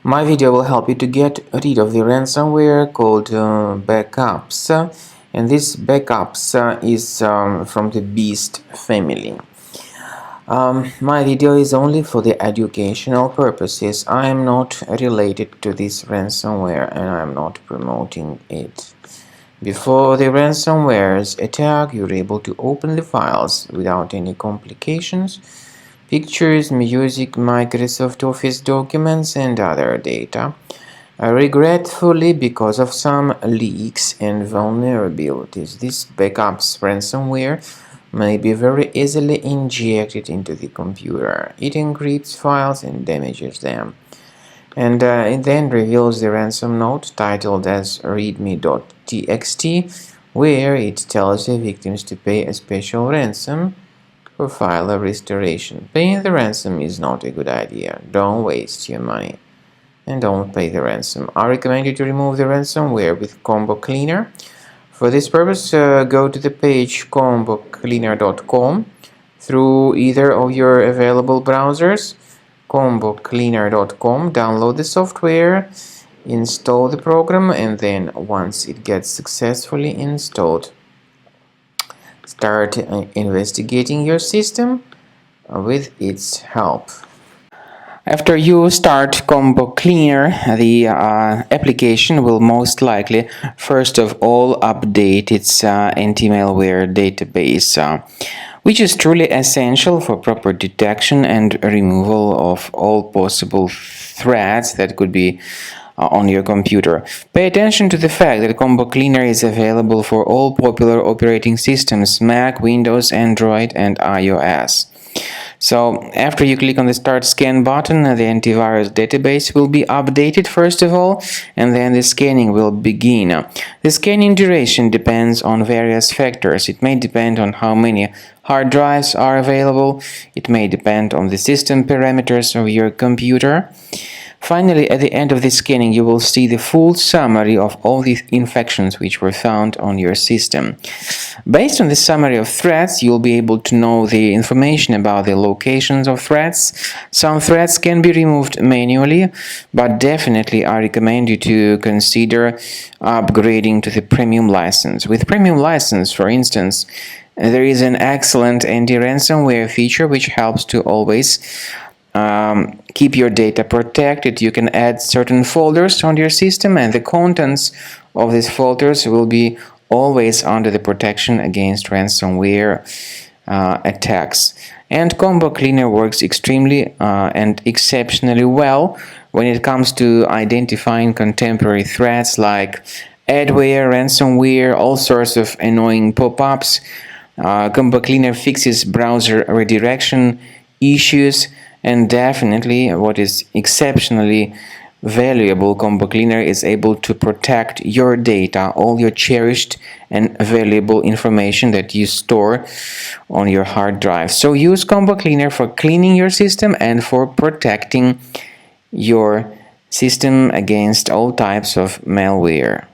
My video will help you to get rid of the ransomware called backups, and this backups is from the Beast family. My video is only for the educational purposes. I am not related to this ransomware and I am not promoting it. Before the ransomware's attack, you're able to open the files without any complications. Pictures, music, Microsoft Office documents and other data. Regretfully, because of some leaks and vulnerabilities, this backups ransomware may be very easily injected into the computer. It encrypts files and damages them. And it then reveals the ransom note titled as readme.txt, where it tells the victims to pay a special ransom for file restoration. Paying the ransom is not a good idea. Don't waste your money and don't pay the ransom. I recommend you to remove the ransomware with Combo Cleaner. For this purpose, go to the page combocleaner.com through either of your available browsers. combocleaner.com, download the software, install the program, and then once it gets successfully installed, start investigating your system with its help. After you start Combo Cleaner, the application will most likely first of all update its anti-malware database, which is truly essential for proper detection and removal of all possible threats that could be on your computer. Pay attention to the fact that Combo Cleaner is available for all popular operating systems: Mac, Windows, Android, and iOS. So after you click on the Start Scan button, the antivirus database will be updated first of all, and then the scanning will begin. The scanning duration depends on various factors. It may depend on how many hard drives are available. It may depend on the system parameters of your computer. Finally, at the end of the scanning, you will see the full summary of all the infections which were found on your system. Based on the summary of threats, you'll be able to know the information about the locations of threats. Some threats can be removed manually, but definitely I recommend you to consider upgrading to the premium license. With premium license, for instance, there is an excellent anti-ransomware feature which helps to always keep your data protected. You can add certain folders on your system, and the contents of these folders will be always under the protection against ransomware attacks. And Combo Cleaner works extremely and exceptionally well when it comes to identifying contemporary threats like adware, ransomware, all sorts of annoying pop-ups. Combo Cleaner fixes browser redirection issues. And definitely, what is exceptionally valuable, Combo Cleaner is able to protect your data, all your cherished and valuable information that you store on your hard drive. So use Combo Cleaner for cleaning your system and for protecting your system against all types of malware.